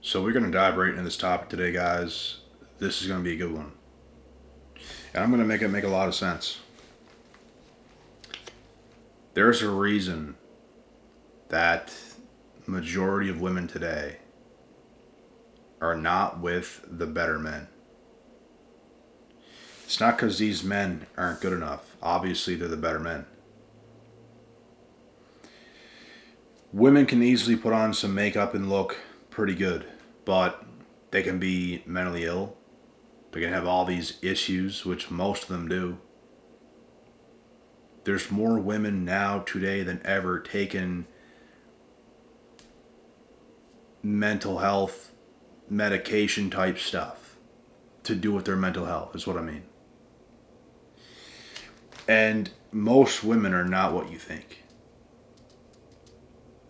So we're going to dive right into this topic today, guys. This is going to be a good one. And I'm going to make it make a lot of sense. There's a reason that majority of women today are not with the better men. It's not because these men aren't good enough. Obviously, they're the better men. Women can easily put on some makeup and look pretty good, but they can be mentally ill. They can have all these issues, which most of them do. There's more women now today than ever taking mental health medication type stuff to do with their mental health, is what I mean. And most women are not what you think.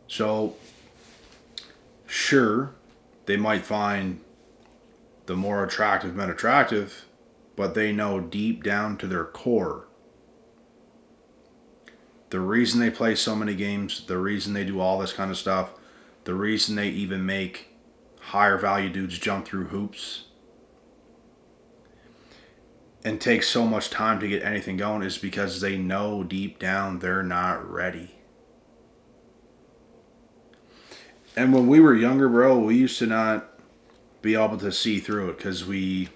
So, sure, they might find the more attractive men attractive, but they know deep down to their core the reason they play so many games, the reason they do all this kind of stuff, the reason they even make higher value dudes jump through hoops and take so much time to get anything going is because they know deep down they're not ready. And when we were younger, bro, we used to not be able to see through it because we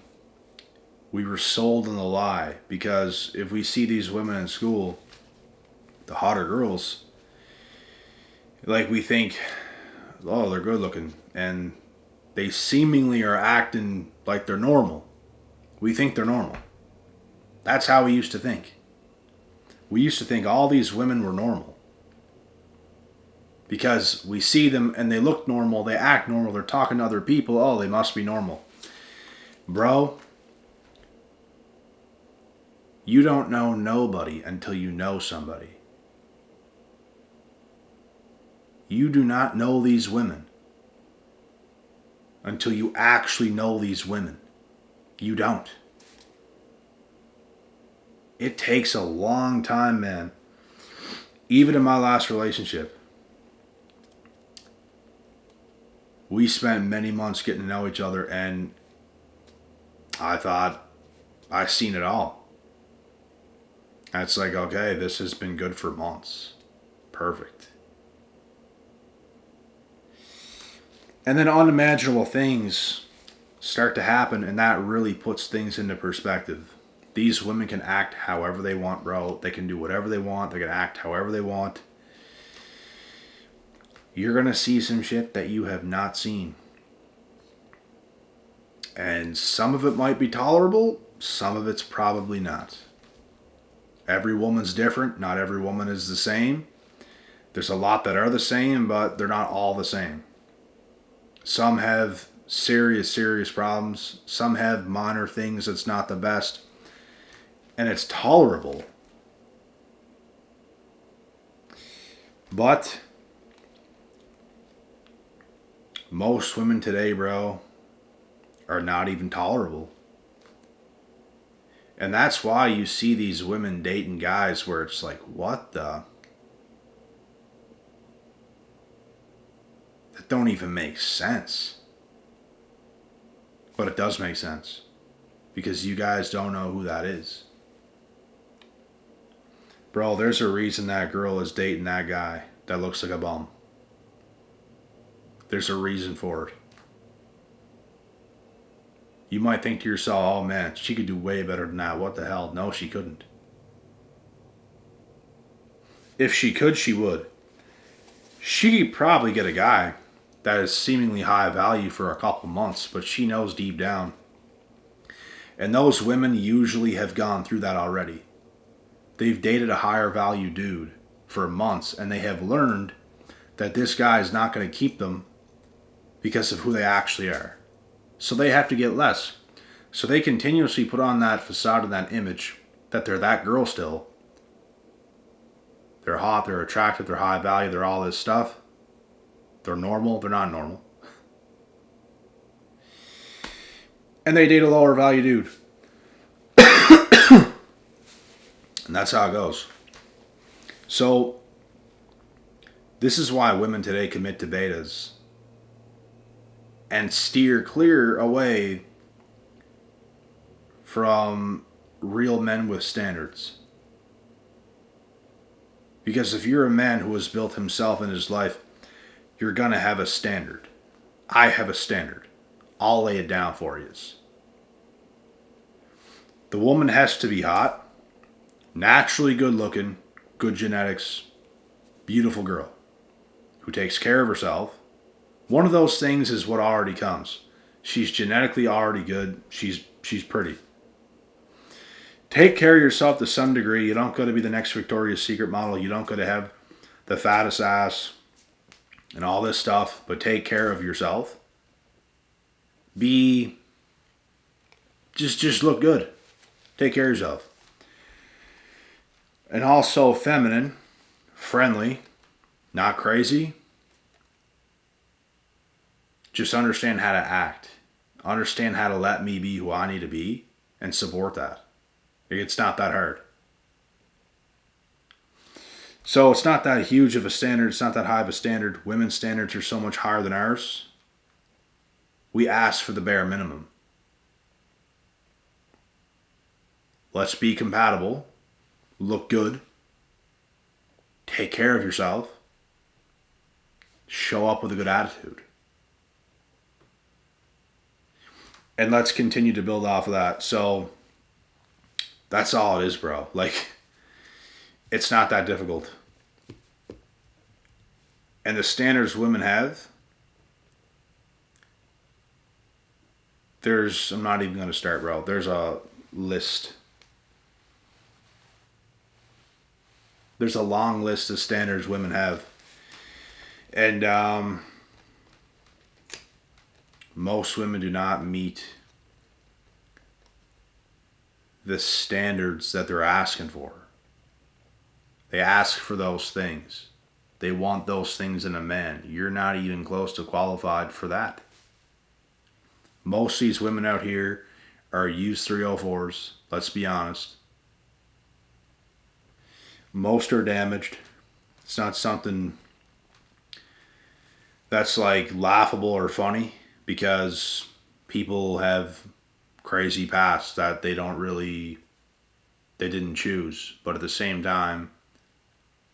were sold in the lie. Because if we see these women in school, the hotter girls, like we think, oh, they're good looking, and they seemingly are acting like they're normal. We think they're normal. That's how we used to think. We used to think all these women were normal. Because we see them and they look normal, they act normal, they're talking to other people, oh, they must be normal. Bro, you don't know nobody until you know somebody. You do not know these women until you actually know these women. You don't. It takes a long time, man. Even in my last relationship, we spent many months getting to know each other, and I thought I seen it all. And it's like, okay, this has been good for months. Perfect. And then unimaginable things start to happen, and that really puts things into perspective. These women can act however they want, bro. They can do whatever they want. They can act however they want. You're going to see some shit that you have not seen. And some of it might be tolerable. Some of it's probably not. Every woman's different. Not every woman is the same. There's a lot that are the same, but they're not all the same. Some have serious problems. Some have minor things that's not the best. And it's tolerable. But most women today, bro, are not even tolerable. And that's why you see these women dating guys where it's like, what the? That don't even make sense. But it does make sense. Because you guys don't know who that is. Bro, there's a reason that girl is dating that guy that looks like a bum. There's a reason for it. You might think to yourself, oh man, she could do way better than that. What the hell? No, she couldn't. If she could, she would. She could probably get a guy that is seemingly high value for a couple months, but she knows deep down. And those women usually have gone through that already. They've dated a higher value dude for months, and they have learned that this guy is not going to keep them because of who they actually are. So they have to get less. So they continuously put on that facade and that image that they're that girl still. They're hot, they're attractive, they're high value, they're all this stuff. They're normal, they're not normal. And they date a lower value dude. And that's how it goes. So, this is why women today commit to betas and steer clear away from real men with standards. Because if you're a man who has built himself in his life, you're going to have a standard. I have a standard. I'll lay it down for you. The woman has to be hot, naturally good looking, good genetics, beautiful girl who takes care of herself. One of those things is what already comes. She's genetically already good. She's pretty. Take care of yourself to some degree. You don't got to be the next Victoria's Secret model. You don't got to have the fattest ass and all this stuff, but take care of yourself. Just look good. Take care of yourself. And also feminine, friendly, not crazy. Just understand how to act. Understand how to let me be who I need to be and support that. It's not that hard. So it's not that huge of a standard. It's not that high of a standard. Women's standards are so much higher than ours. We ask for the bare minimum. Let's be compatible. Look good. Take care of yourself. Show up with a good attitude. And let's continue to build off of that. So that's all it is, bro. Like, it's not that difficult. And the standards women have, I'm not even going to start, bro. There's a list. There's a long list of standards women have. And most women do not meet the standards that they're asking for. They ask for those things. They want those things in a man. You're not even close to qualified for that. Most of these women out here are used 304s. Let's be honest. Most are damaged. It's not something that's like laughable or funny because people have crazy past that they didn't choose. But at the same time,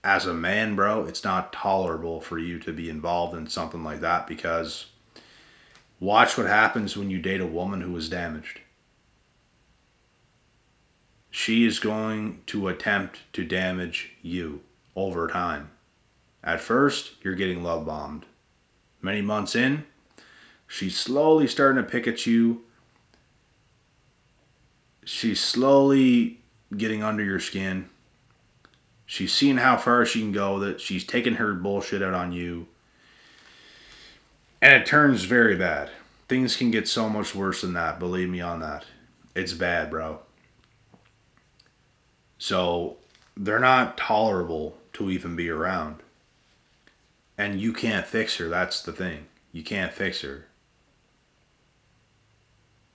as a man, bro, it's not tolerable for you to be involved in something like that because watch what happens when you date a woman who is damaged. She is going to attempt to damage you over time. At first, you're getting love bombed. Many months in, she's slowly starting to pick at you. She's slowly getting under your skin. She's seeing how far she can go, that she's taking her bullshit out on you. And it turns very bad. Things can get so much worse than that, believe me on that. It's bad, bro. So, they're not tolerable to even be around. And you can't fix her, that's the thing. You can't fix her.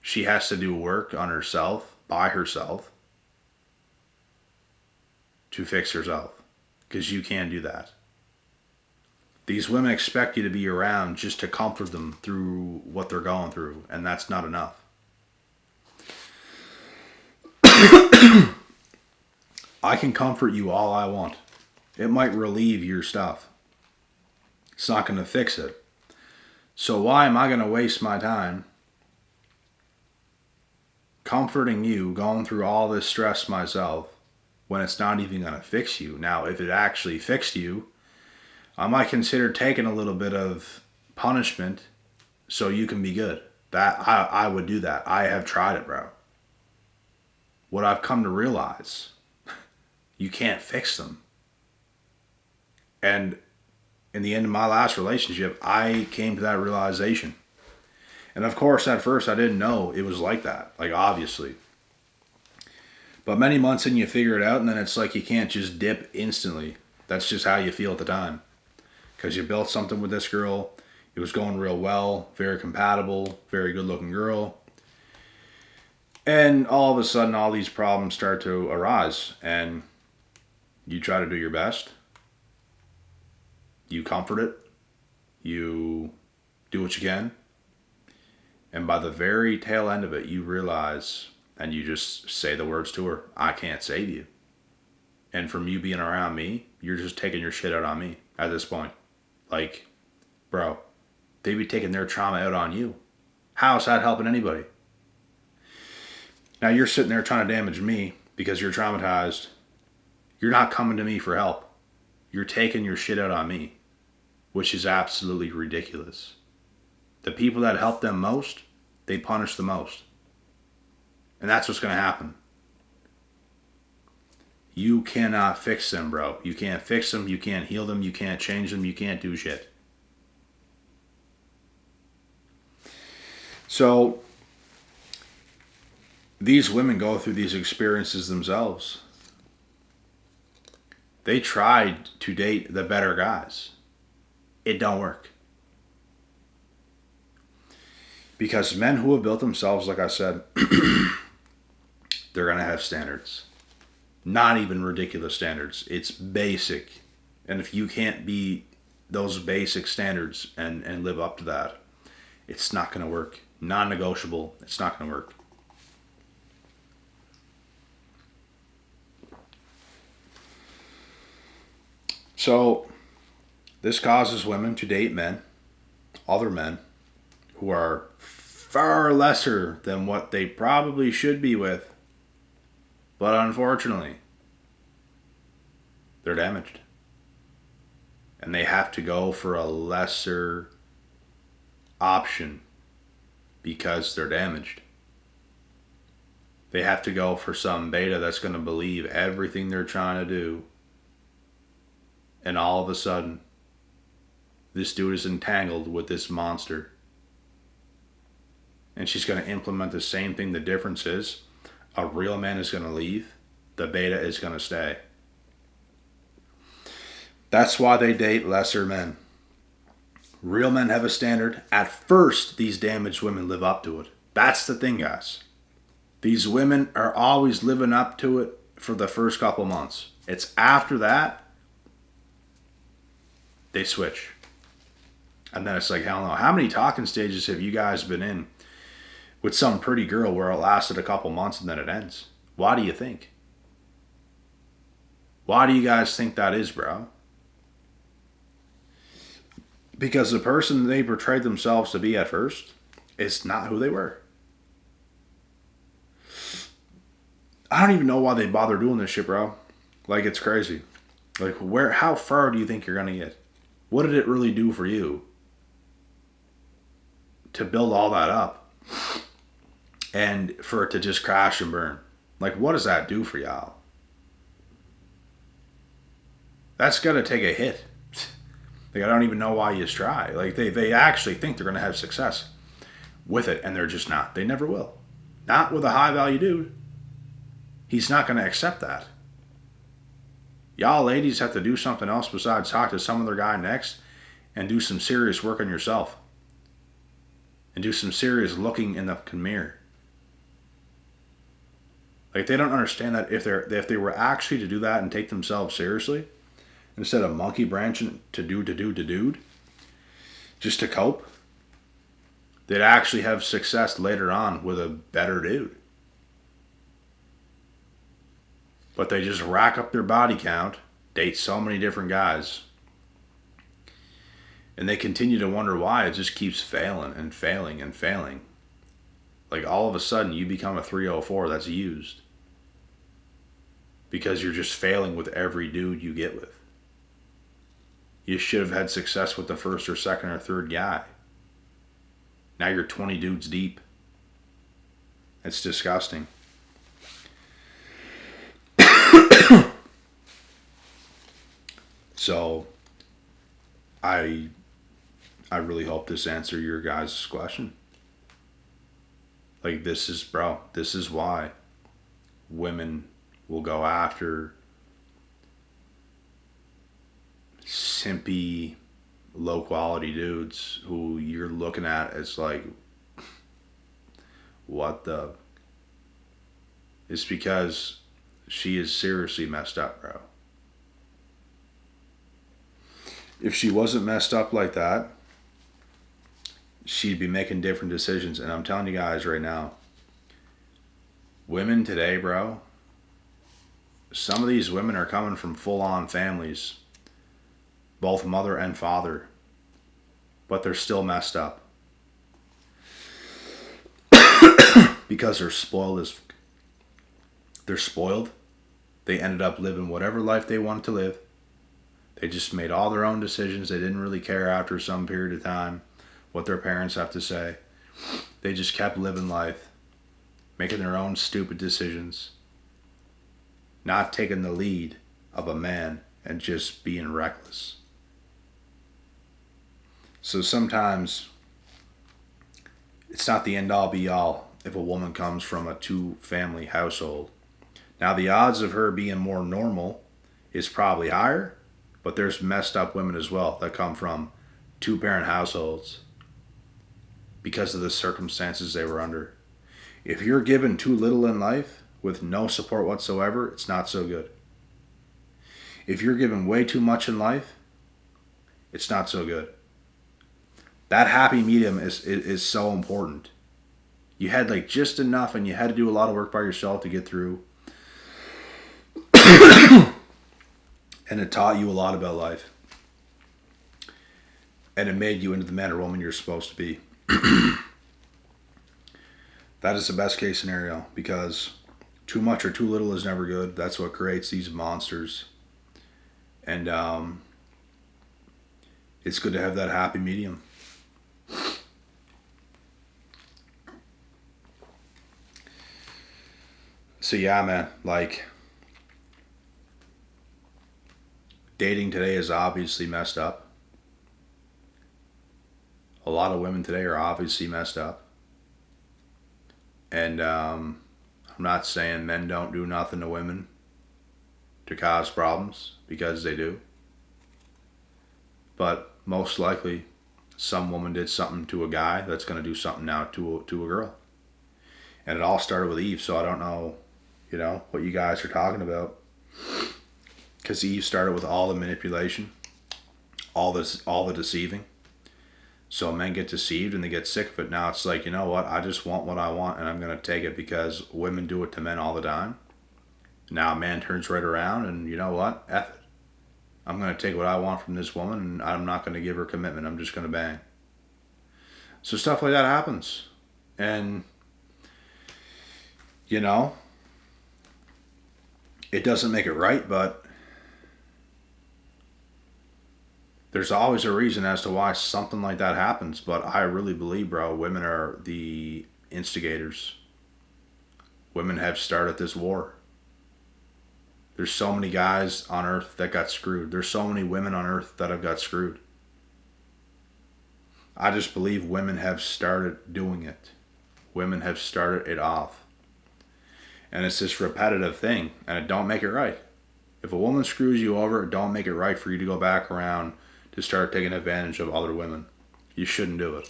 She has to do work on herself, by herself, to fix herself. Because you can't do that. These women expect you to be around just to comfort them through what they're going through. And that's not enough. I can comfort you all I want. It might relieve your stuff. It's not going to fix it. So why am I going to waste my time comforting you, going through all this stress myself, when it's not even going to fix you? Now, if it actually fixed you, I might consider taking a little bit of punishment so you can be good. That I would do that. I have tried it, bro. What I've come to realize, you can't fix them. And in the end of my last relationship, I came to that realization. And of course, at first, I didn't know it was like that. Like, obviously. But many months in, you figure it out, and then it's like you can't just dip instantly. That's just how you feel at the time. Because you built something with this girl. It was going real well. Very compatible. Very good-looking girl. And all of a sudden, all these problems start to arise. And you try to do your best. You comfort it. You do what you can. And by the very tail end of it, you realize, and you just say the words to her, I can't save you. And from you being around me, you're just taking your shit out on me at this point. Like, bro, they be taking their trauma out on you. How is that helping anybody? Now you're sitting there trying to damage me because you're traumatized. You're not coming to me for help. You're taking your shit out on me, which is absolutely ridiculous. The people that help them most, they punish the most. And that's what's going to happen. You cannot fix them, bro. You can't fix them. You can't heal them. You can't change them. You can't do shit. So, these women go through these experiences themselves. They tried to date the better guys. It don't work. Because men who have built themselves, like I said, they're going to have standards. Not even ridiculous standards. It's basic. And if you can't be those basic standards and live up to that, it's not going to work. Non-negotiable. It's not going to work. So, this causes women to date men, other men, who are far lesser than what they probably should be with. But unfortunately, they're damaged. And they have to go for a lesser option because they're damaged. They have to go for some beta that's going to believe everything they're trying to do. And all of a sudden, this dude is entangled with this monster. And she's going to implement the same thing. The difference is, a real man is going to leave. The beta is going to stay. That's why they date lesser men. Real men have a standard. At first, these damaged women live up to it. That's the thing, guys. These women are always living up to it for the first couple months. It's after that, they switch. And then it's like, hell no. How many talking stages have you guys been in with some pretty girl where it lasted a couple months and then it ends? Why do you think? Why do you guys think that is, bro? Because the person they portrayed themselves to be at first is not who they were. I don't even know why they bother doing this shit, bro. Like, it's crazy. Like, how far do you think you're gonna get? What did it really do for you to build all that up and for it to just crash and burn? Like, what does that do for y'all? That's gotta take a hit. Like, I don't even know why you try. Like, they actually think they're gonna have success with it, and they're just not. They never will. Not with a high value dude. He's not gonna accept that. Y'all ladies have to do something else besides talk to some other guy next and do some serious work on yourself. And do some serious looking in the mirror. Like, they don't understand that if they were actually to do that and take themselves seriously, instead of monkey branching to dude, just to cope, they'd actually have success later on with a better dude. But they just rack up their body count, date so many different guys, and they continue to wonder why it just keeps failing and failing and failing. Like, all of a sudden, you become a 304 that's used. Because you're just failing with every dude you get with. You should have had success with the first or second or third guy. Now you're 20 dudes deep. It's disgusting. So, I really hope this answered your guys' question. Like, this is why women will go after simpy, low quality dudes who you're looking at as like, what the? It's because she is seriously messed up, bro. If she wasn't messed up like that, she'd be making different decisions. And I'm telling you guys right now, women today, bro, some of these women are coming from full on families, both mother and father, but they're still messed up because they're spoiled. They ended up living whatever life they wanted to live. They just made all their own decisions. They didn't really care after some period of time what their parents have to say. They just kept living life, making their own stupid decisions, not taking the lead of a man and just being reckless. So sometimes it's not the end all be all if a woman comes from a two family household. Now the odds of her being more normal is probably higher, but there's messed up women as well that come from two parent households because of the circumstances they were under. If you're given too little in life with no support whatsoever, it's not so good. If you're given way too much in life, it's not so good. That happy medium is so important. You had like just enough and you had to do a lot of work by yourself to get through. And it taught you a lot about life. And it made you into the man or woman you're supposed to be. That is the best case scenario, because too much or too little is never good. That's what creates these monsters. And it's good to have that happy medium. So yeah, man, like, dating today is obviously messed up. A lot of women today are obviously messed up. And I'm not saying men don't do nothing to women to cause problems, because they do. But most likely, some woman did something to a guy that's going to do something now to a girl. And it all started with Eve, so I don't know, what you guys are talking about. Because Eve started with all the manipulation, all the deceiving. So men get deceived and they get sick of it. Now it's like, you know what? I just want what I want and I'm going to take it because women do it to men all the time. Now a man turns right around and you know what? F it. I'm going to take what I want from this woman and I'm not going to give her commitment. I'm just going to bang. So stuff like that happens. And, it doesn't make it right, but there's always a reason as to why something like that happens. But I really believe, bro, women are the instigators. Women have started this war. There's so many guys on earth that got screwed. There's so many women on earth that have got screwed. I just believe women have started doing it. Women have started it off. And it's this repetitive thing, and it don't make it right. If a woman screws you over, it don't make it right for you to go back around to start taking advantage of other women. You shouldn't do it.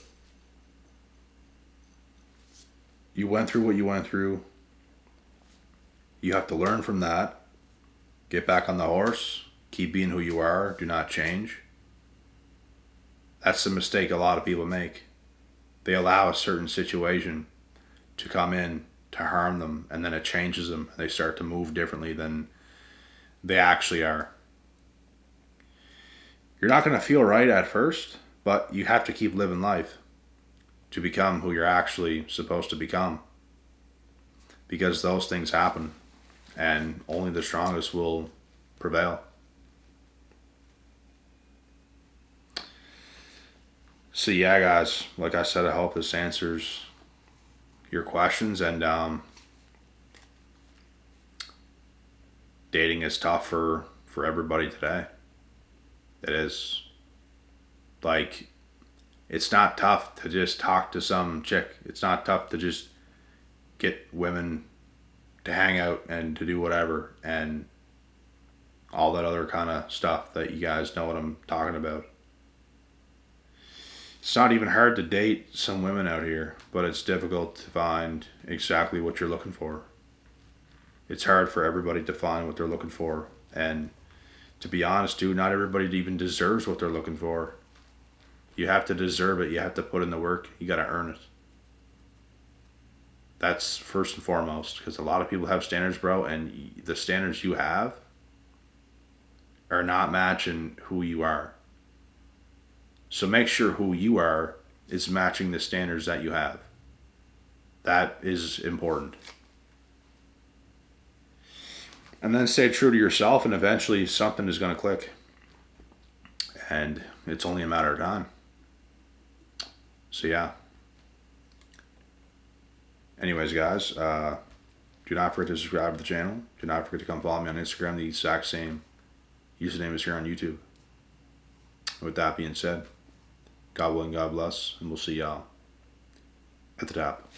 You went through what you went through. You have to learn from that. Get back on the horse. Keep being who you are. Do not change. That's the mistake a lot of people make. They allow a certain situation to come in to harm them, and then it changes them. They start to move differently than they actually are. You're not going to feel right at first, but you have to keep living life to become who you're actually supposed to become. Because those things happen, and only the strongest will prevail. So yeah, guys, like I said, I hope this answers your questions. And dating is tough for everybody today. It is. Like, it's not tough to just talk to some chick. It's not tough to just get women to hang out and to do whatever and all that other kind of stuff that you guys know what I'm talking about. It's not even hard to date some women out here, but it's difficult to find exactly what you're looking for. It's hard for everybody to find what they're looking for. And to be honest, dude, not everybody even deserves what they're looking for. You have to deserve it. You have to put in the work. You got to earn it. That's first and foremost, because a lot of people have standards, bro, and the standards you have are not matching who you are. So make sure who you are is matching the standards that you have. That is important. And then stay true to yourself, and eventually something is going to click. And it's only a matter of time. So, yeah. Anyways, guys, do not forget to subscribe to the channel. Do not forget to come follow me on Instagram. The exact same username is here on YouTube. With that being said, God willing, God bless, and we'll see y'all at the top.